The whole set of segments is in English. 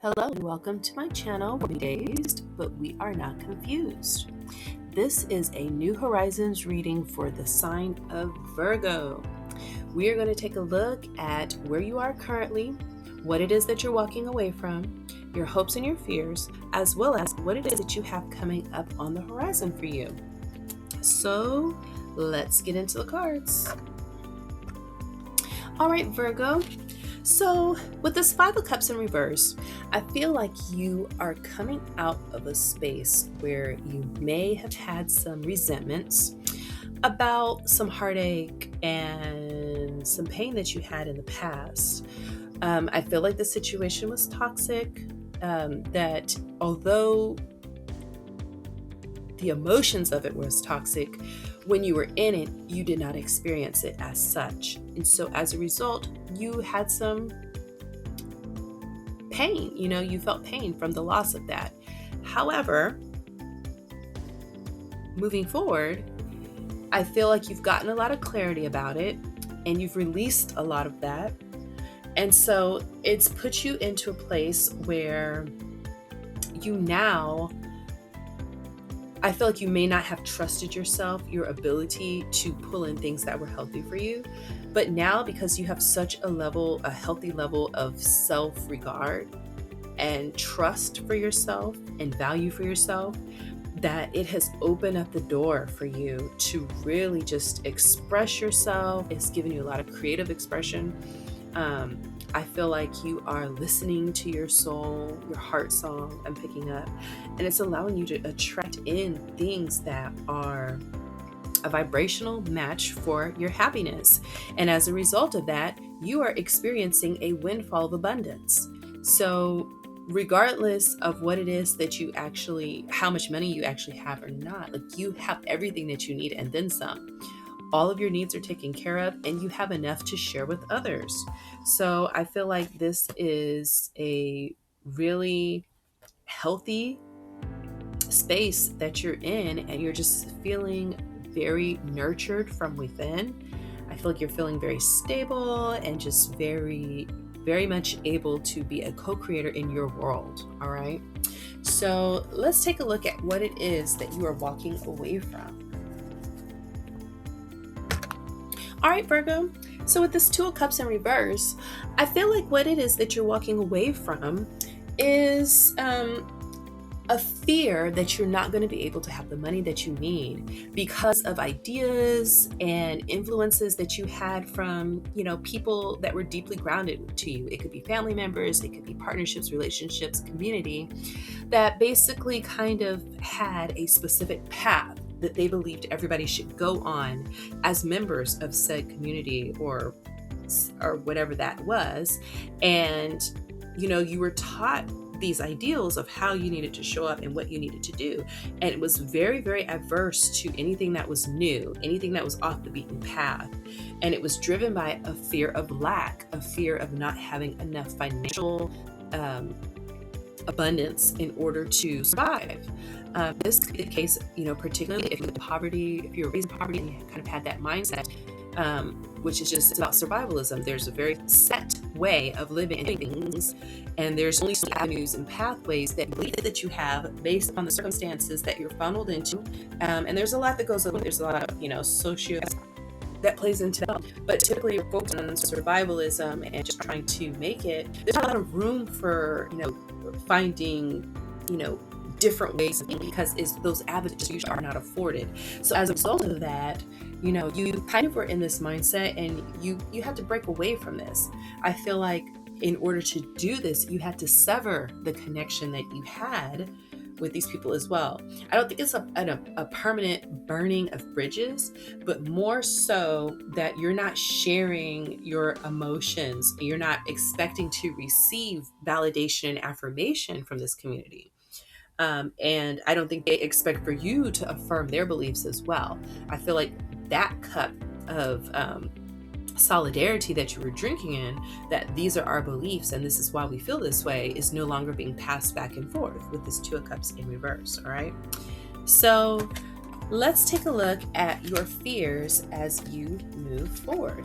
Hello and welcome to my channel. We're dazed, but we are not confused. This is a New Horizons reading for the sign of Virgo. We are going to take a look at where you are currently, what it is that you're walking away from, your hopes and your fears, as well as what it is that you have coming up on the horizon for you. So let's get into the cards. All right, Virgo. So with this Five of Cups in reverse, I feel like you are coming out of a space where you may have had some resentments about some heartache and some pain that you had in the past. I feel like the situation was toxic, that although the emotions of it was toxic, when you were in it, you did not experience it as such. And so as a result, you had some pain, you felt pain from the loss of that. However, moving forward, I feel like you've gotten a lot of clarity about it and you've released a lot of that. And so it's put you into a place where I feel like you may not have trusted yourself, your ability to pull in things that were healthy for you. But now, because you have such a healthy level of self-regard and trust for yourself and value for yourself, that it has opened up the door for you to really just express yourself. It's given you a lot of creative expression. I feel like you are listening to your soul, your heart song I'm picking up, and it's allowing you to attract in things that are a vibrational match for your happiness. And as a result of that, you are experiencing a windfall of abundance. So regardless of what it is that how much money you actually have or not, like you have everything that you need and then some. All of your needs are taken care of and you have enough to share with others. So I feel like this is a really healthy space that you're in and you're just feeling very nurtured from within. I feel like you're feeling very stable and just very, very much able to be a co-creator in your world. All right. So let's take a look at what it is that you are walking away from. All right, Virgo. So with this Two of Cups in reverse, I feel like what it is that you're walking away from is a fear that you're not going to be able to have the money that you need because of ideas and influences that you had from, people that were deeply grounded to you. It could be family members, it could be partnerships, relationships, community that basically kind of had a specific path that they believed everybody should go on as members of said community or whatever that was. And, you were taught these ideals of how you needed to show up and what you needed to do. And it was very, very adverse to anything that was new, anything that was off the beaten path. And it was driven by a fear of lack, a fear of not having enough financial abundance in order to survive. This could be the case, particularly if you're raised in poverty and you kind of had that mindset, which is just about survivalism. There's a very set way of living and doing things, and there's only some avenues and pathways that you have based on the circumstances that you're funneled into. And there's a lot that goes on. There's a lot of, socio that plays into that. But typically you're focused on survivalism and just trying to make it. There's a lot of room for, finding, different ways because those avenues usually are not afforded. So as a result of that, you kind of were in this mindset and you had to break away from this. I feel like in order to do this, you had to sever the connection that you had with these people as well. I don't think it's a permanent burning of bridges, but more so that you're not sharing your emotions. You're not expecting to receive validation and affirmation from this community. And I don't think they expect for you to affirm their beliefs as well. I feel like that cup of solidarity that you were drinking in, that these are our beliefs and this is why we feel this way, is no longer being passed back and forth with this Two of Cups in reverse. All right. So let's take a look at your fears as you move forward.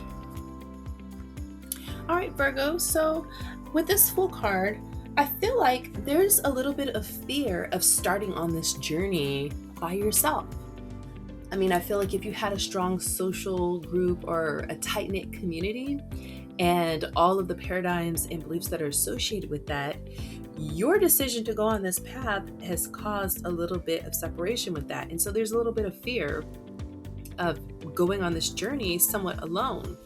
All right, Virgo. So with this Fool card, I feel like there's a little bit of fear of starting on this journey by yourself. I mean, I feel like if you had a strong social group or a tight knit community and all of the paradigms and beliefs that are associated with that, your decision to go on this path has caused a little bit of separation with that. And so there's a little bit of fear of going on this journey somewhat alone.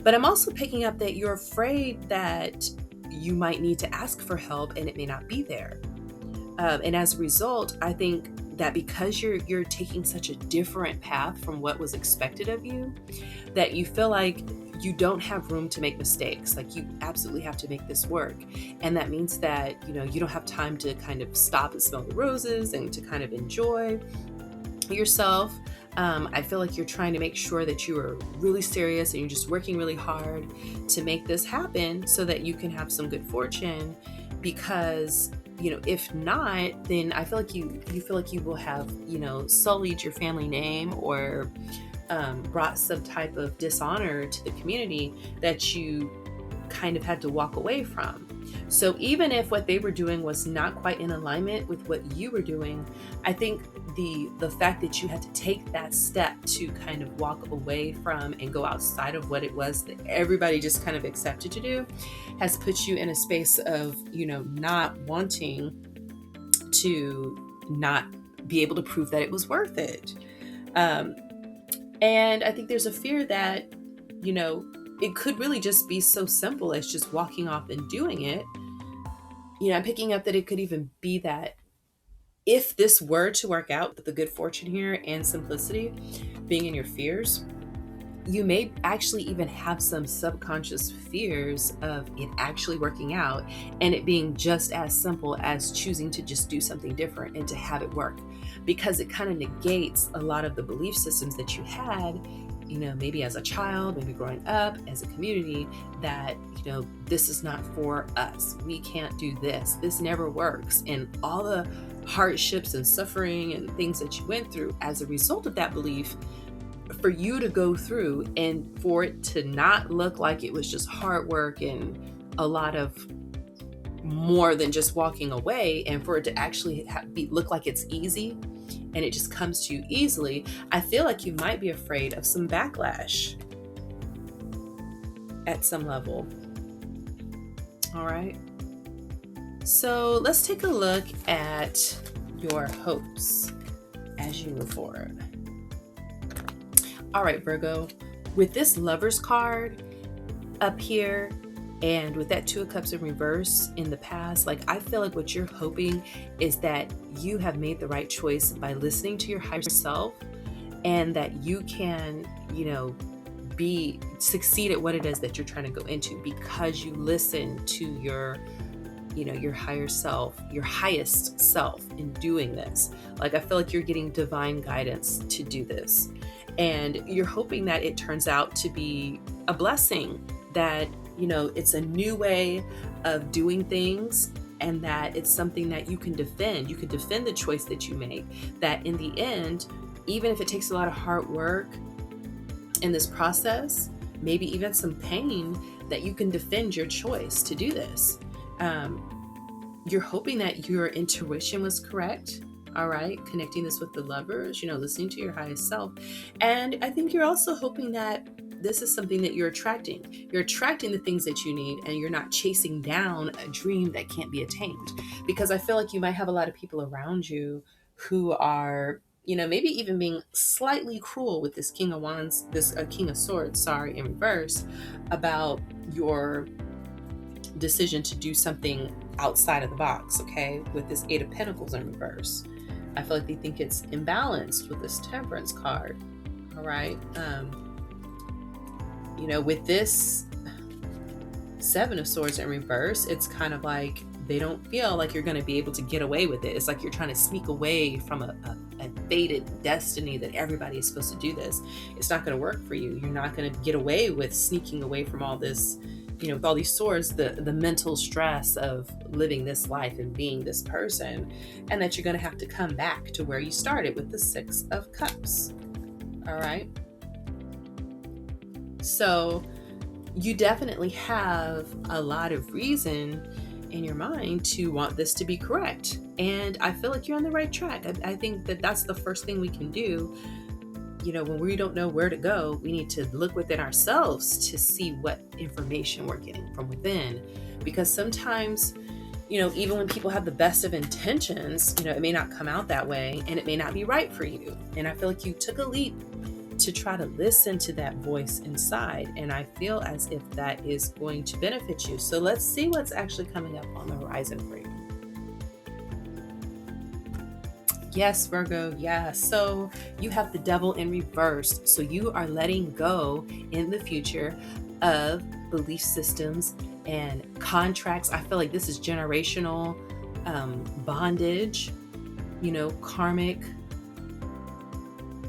But I'm also picking up that you're afraid that you might need to ask for help and it may not be there. And as a result, I think that because you're taking such a different path from what was expected of you, that you feel like you don't have room to make mistakes. Like you absolutely have to make this work. And that means that, you don't have time to kind of stop and smell the roses and to kind of enjoy yourself. I feel like you're trying to make sure that you are really serious and you're just working really hard to make this happen so that you can have some good fortune, because if not, then I feel like you feel like you will have, sullied your family name or brought some type of dishonor to the community that you kind of had to walk away from. So even if what they were doing was not quite in alignment with what you were doing, I think the fact that you had to take that step to kind of walk away from and go outside of what it was that everybody just kind of accepted to do has put you in a space of, not wanting to not be able to prove that it was worth it. And I think there's a fear that, it could really just be so simple as just walking off and doing it. I'm picking up that it could even be that if this were to work out, with the good fortune here and simplicity being in your fears, you may actually even have some subconscious fears of it actually working out and it being just as simple as choosing to just do something different and to have it work, because it kind of negates a lot of the belief systems that you had, maybe as a child, maybe growing up as a community, that, this is not for us. We can't do this. This never works. And all the hardships and suffering and things that you went through as a result of that belief, for you to go through and for it to not look like it was just hard work and a lot of more than just walking away, and for it to actually look like it's easy and it just comes to you easily, I feel like you might be afraid of some backlash at some level. All right. So let's take a look at your hopes as you move forward. All right, Virgo, with this Lover's card up here and with that Two of Cups in reverse in the past, I feel like what you're hoping is that you have made the right choice by listening to your higher self, and that you can, succeed at what it is that you're trying to go into because you listen to your higher self, your highest self in doing this. I feel like you're getting divine guidance to do this. And you're hoping that it turns out to be a blessing, that, it's a new way of doing things, and that it's something that you can defend. You can defend the choice that you make, that in the end, even if it takes a lot of hard work in this process, maybe even some pain, that you can defend your choice to do this. You're hoping that your intuition was correct. All right. Connecting this with the Lovers, listening to your highest self. And I think you're also hoping that this is something that you're attracting. You're attracting the things that you need, and you're not chasing down a dream that can't be attained. Because I feel like you might have a lot of people around you who are, maybe even being slightly cruel with this King of Wands, this King of Swords, in reverse, about your decision to do something outside of the box, okay, with this Eight of Pentacles in reverse. I feel like they think it's imbalanced with this Temperance card. All right. With this Seven of Swords in reverse, it's kind of like they don't feel like you're going to be able to get away with it. It's like you're trying to sneak away from a fated destiny that everybody is supposed to do this. It's not going to work for you. You're not going to get away with sneaking away from all this, with all these swords, the mental stress of living this life and being this person, and that you're going to have to come back to where you started with the Six of Cups. All right. So you definitely have a lot of reason in your mind to want this to be correct. And I feel like you're on the right track. I think that that's the first thing we can do. When we don't know where to go, we need to look within ourselves to see what information we're getting from within. Because sometimes, even when people have the best of intentions, it may not come out that way and it may not be right for you. And I feel like you took a leap to try to listen to that voice inside. And I feel as if that is going to benefit you. So let's see what's actually coming up on the horizon for you. Yes, Virgo. Yeah. So you have the devil in reverse. So you are letting go in the future of belief systems and contracts. I feel like this is generational bondage, karmic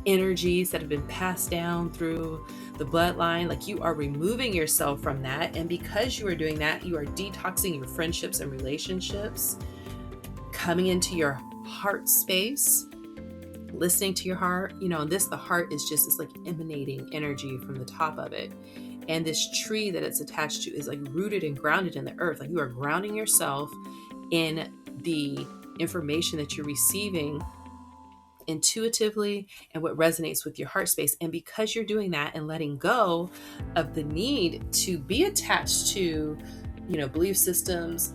energies that have been passed down through the bloodline. Like, you are removing yourself from that. And because you are doing that, you are detoxing your friendships and relationships, coming into your heart space, listening to your heart. The heart is just, it's like emanating energy from the top of it. And this tree that it's attached to is like rooted and grounded in the earth. Like, you are grounding yourself in the information that you're receiving intuitively and what resonates with your heart space. And because you're doing that and letting go of the need to be attached to, belief systems,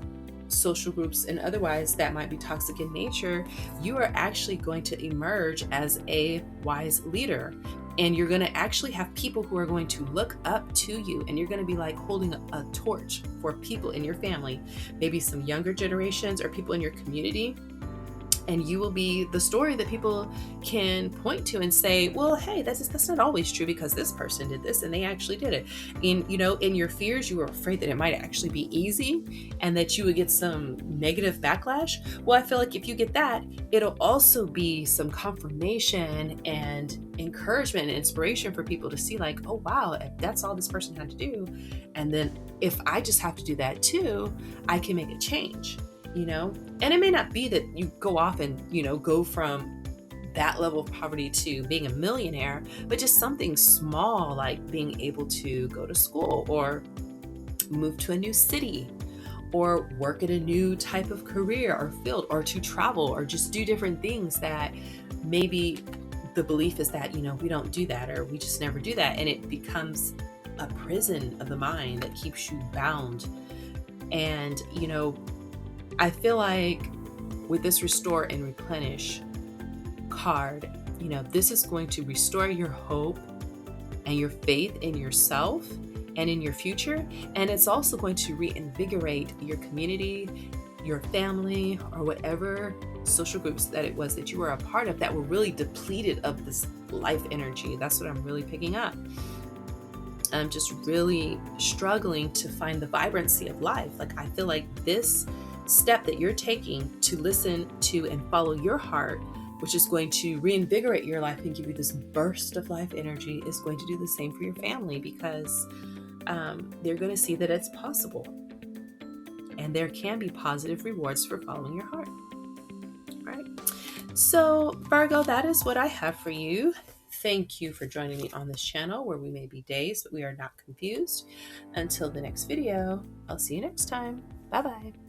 social groups, and otherwise that might be toxic in nature, you are actually going to emerge as a wise leader. And you're going to actually have people who are going to look up to you, and you're going to be like holding a torch for people in your family, maybe some younger generations or people in your community. And you will be the story that people can point to and say, well, hey, that's not always true, because this person did this and they actually did it. In your fears, you were afraid that it might actually be easy and that you would get some negative backlash. Well, I feel like if you get that, it'll also be some confirmation and encouragement and inspiration for people to see, like, oh, wow, if that's all this person had to do. And then if I just have to do that too, I can make a change. And it may not be that you go off and, go from that level of poverty to being a millionaire, but just something small, like being able to go to school or move to a new city or work at a new type of career or field, or to travel or just do different things that maybe the belief is that, we don't do that, or we just never do that. And it becomes a prison of the mind that keeps you bound. And, I feel like with this restore and replenish card, this is going to restore your hope and your faith in yourself and in your future. And it's also going to reinvigorate your community, your family, or whatever social groups that it was that you were a part of that were really depleted of this life energy. That's what I'm really picking up. I'm just really struggling to find the vibrancy of life. Like, I feel like this step that you're taking to listen to and follow your heart, which is going to reinvigorate your life and give you this burst of life energy, is going to do the same for your family, because they're going to see that it's possible. And there can be positive rewards for following your heart. Right? So, Virgo, that is what I have for you. Thank you for joining me on this channel, where we may be dazed, but we are not confused. Until the next video, I'll see you next time. Bye-bye.